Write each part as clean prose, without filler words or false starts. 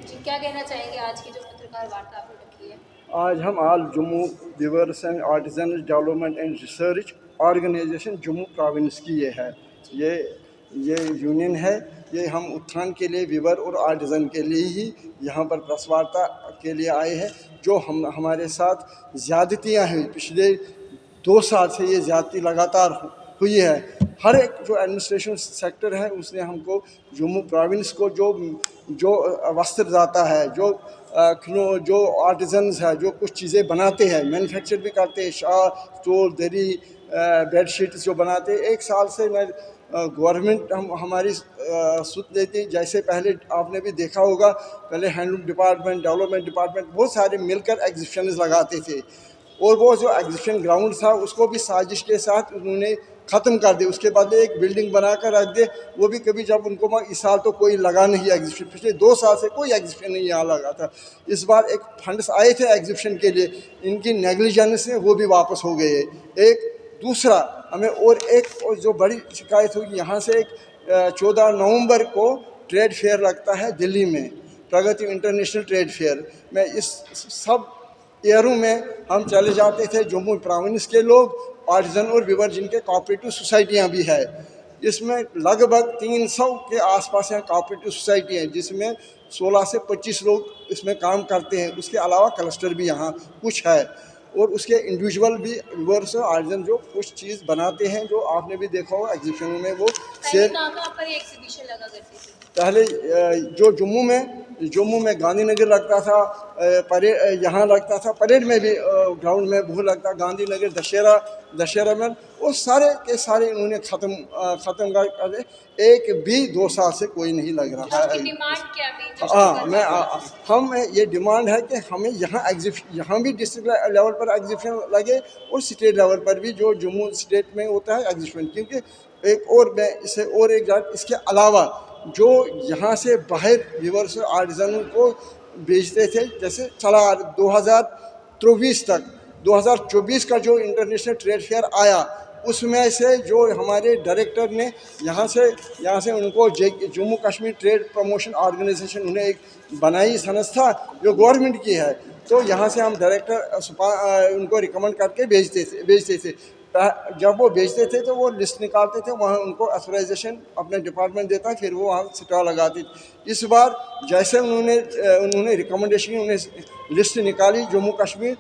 जी, क्या कहना चाहेंगे आज की जो पत्रकार वार्ता आपने रखी है? आज हम all Jammu weavers and artisan development and research organisation Jammu province की ये है। ये यूनियन है। ये हम उत्थान के लिए वीवर और आर्टिजन के लिए ही यहाँ पर प्रेस वार्ता के लिए आए हैं। जो हमारे साथ ज़्यादतियाँ हुई पिछले 2 साल से, ये ज़्यादती लगातार हुई है। हर एक जो एडमिनिस्ट्रेशन सेक्टर है उसने हमको जम्मू प्रोविंस को जो जो वस्त्रदाता है, जो आर्टिजन्स है, जो कुछ चीज़ें बनाते हैं, मैन्युफैक्चर भी करते हैं, शाल, स्टोल, दरी, बेडशीट्स जो बनाते हैं। 1 साल से मैं गवर्नमेंट हमारी सुध देती। जैसे पहले आपने भी देखा होगा, पहले हैंडलूम डिपार्टमेंट, डेवलपमेंट डिपार्टमेंट बहुत सारे मिलकर एग्जीबिशन लगाते थे, और वो जो एग्जीबिशन ग्राउंड था उसको भी साजिश के साथ उन्होंने ख़त्म कर दिया। उसके बाद एक बिल्डिंग बनाकर रख दे, वो भी कभी जब उनको इस साल तो कोई लगा नहीं एग्जीबिशन, पिछले 2 साल से कोई एग्जीबिशन नहीं यहाँ लगा था। इस बार एक फंड्स आए थे एग्जीबिशन के लिए, इनकी नेग्लिजेंस है वो भी वापस हो गए। एक दूसरा हमें और एक जो बड़ी शिकायत हुई, यहाँ से एक 14 नवंबर को ट्रेड फेयर लगता है दिल्ली में, प्रगति इंटरनेशनल ट्रेड फेयर में। इस सब ईयरों में हम चले जाते थे, जम्मू प्रोविंस के लोग, आर्टिजन और वीवर जिनके कोऑपरेटिव सोसाइटियाँ भी है। इसमें लगभग 300 के आसपास यहाँ कोऑपरेटिव सोसाइटी है, जिसमें 16 से 25 लोग इसमें काम करते हैं। उसके अलावा क्लस्टर भी यहाँ कुछ है, और उसके इंडिविजुअल भी वीवर्स आर्टिजन जो कुछ चीज़ बनाते हैं, जो आपने भी देखा होगा एग्जीबिशनों में वो पहले कहाँ पर एग्जीबिशन लगा करती थी? पहले जो जम्मू में गांधीनगर लगता था, परेड यहाँ लगता था, परेड में भी ग्राउंड में बहुत लगता, गांधीनगर, दशहरा में, वो सारे के सारे इन्होंने ख़त्म कर दे। एक भी 2 साल से कोई नहीं लग रहा है। डिमांड क्या थी? हाँ, हम ये डिमांड है कि हमें यहाँ भी डिस्ट्रिक्ट लेवल पर एग्जीबिशन लगे, और स्टेट लेवल पर भी जो जम्मू स्टेट में होता है एग्जीबिशन। क्योंकि एक और मैं इसे और एक बात, इसके अलावा जो यहाँ से बाहर वीवर्स आर्टिजन को बेचते थे, जैसे चला 2024 तक, 2024 का जो इंटरनेशनल ट्रेड फेयर आया, उसमें से जो हमारे डायरेक्टर ने यहाँ से उनको Jammu Kashmir trade promotion organisation उन्हें एक बनाई संस्था जो गवर्नमेंट की है, तो यहाँ से हम डायरेक्टर उनको रिकमेंड करके बेचते थे। जब वो बेचते थे तो वो लिस्ट निकालते थे, वहाँ उनको ऑथराइजेशन अपने डिपार्टमेंट देता, फिर वो वहाँ स्टॉल लगाते। इस बार जैसे उन्होंने रिकमेंडेशन, उन्हें लिस्ट निकाली जम्मू कश्मीर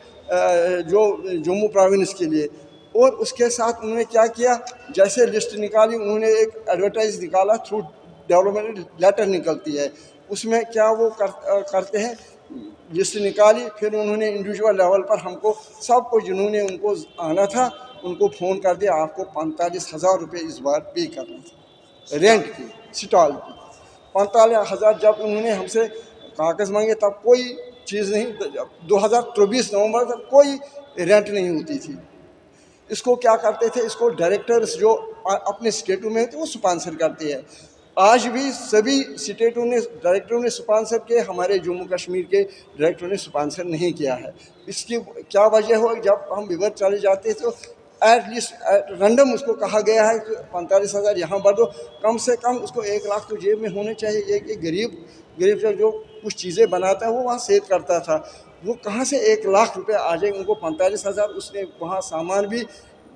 जो जम्मू प्रोविंस के लिए, और उसके साथ उन्होंने क्या किया, जैसे लिस्ट निकाली उन्होंने एक एडवर्टाइज निकाला, थ्रू डेवलपमेंट लेटर निकलती है, उसमें क्या वो करते हैं, लिस्ट निकाली, फिर उन्होंने इंडिविजुअल लेवल पर हमको सबको जिन्होंने उनको आना था उनको फ़ोन कर दिया, आपको 45,000 रुपये इस बार पे करना था रेंट की, स्टॉल की। 45,000 जब उन्होंने हमसे कागज़ मांगे तब कोई चीज़ नहीं, 2024 नवंबर तक कोई रेंट नहीं होती थी। इसको क्या करते थे, इसको डायरेक्टर्स जो अपने स्टेटों में होते वो स्पॉन्सर करते हैं। आज भी सभी स्टेटों ने डायरेक्टरों ने स्पॉन्सर किए, हमारे जम्मू कश्मीर के डायरेक्टरों ने स्पॉन्सर नहीं किया है। इसकी क्या वजह हो, जब हम विवर चले जाते तो एटलीस्ट रैंडम उसको कहा गया है कि 45,000 यहाँ भर दो, कम से कम उसको 1 लाख तो जेब में होने चाहिए। एक गरीब जो कुछ चीज़ें बनाता है वो वहाँ सेव करता था, वो कहाँ से 1 लाख रुपए आ जाए उनको 45,000। उसने वहाँ सामान भी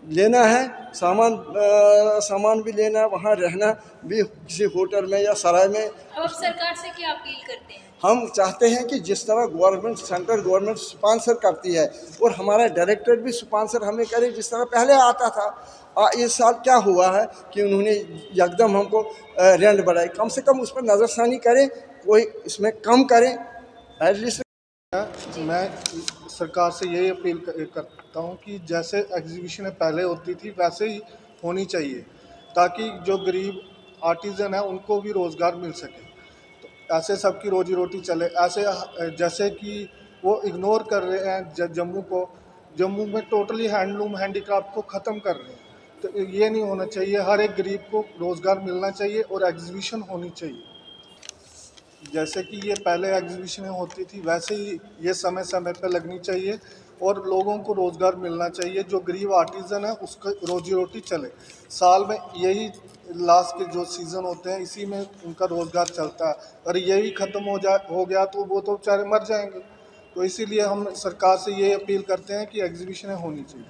लेना है, सामान भी लेना है, वहाँ रहना भी किसी होटल में या सराय में। अब सरकार से क्या अपील करते हैं? हम चाहते हैं कि जिस तरह गवर्नमेंट, सेंट्रल गवर्नमेंट स्पॉन्सर करती है, और हमारा डायरेक्टर भी स्पॉन्सर हमें करे जिस तरह पहले आता था। इस साल क्या हुआ है कि उन्होंने एकदम हमको रेंट बढ़ाई, कम से कम उस पर नज़रसानी करें, कोई इसमें कम करें एटलीस्ट। मैं सरकार से यही अपील करता हूँ कि जैसे एग्जीबिशन पहले होती थी वैसे ही होनी चाहिए, ताकि जो गरीब आर्टिज़न है उनको भी रोज़गार मिल सके, तो ऐसे सबकी रोजी रोटी चले। ऐसे जैसे कि वो इग्नोर कर रहे हैं जम्मू में टोटली हैंडलूम हैंडीक्राफ्ट को ख़त्म कर रहे हैं, तो ये नहीं होना चाहिए। हर एक गरीब को रोज़गार मिलना चाहिए और एग्जीबिशन होनी चाहिए। जैसे कि ये पहले एग्जीबिशनें होती थी वैसे ही ये समय समय पर लगनी चाहिए, और लोगों को रोज़गार मिलना चाहिए। जो गरीब आर्टिज़न है उसका रोजी रोटी चले। साल में यही लास्ट के जो सीज़न होते हैं इसी में उनका रोज़गार चलता है, और यही ख़त्म हो गया तो वो तो बेचारे मर जाएंगे। तो इसीलिए हम सरकार से ये अपील करते हैं कि एग्जीबिशनें होनी चाहिए।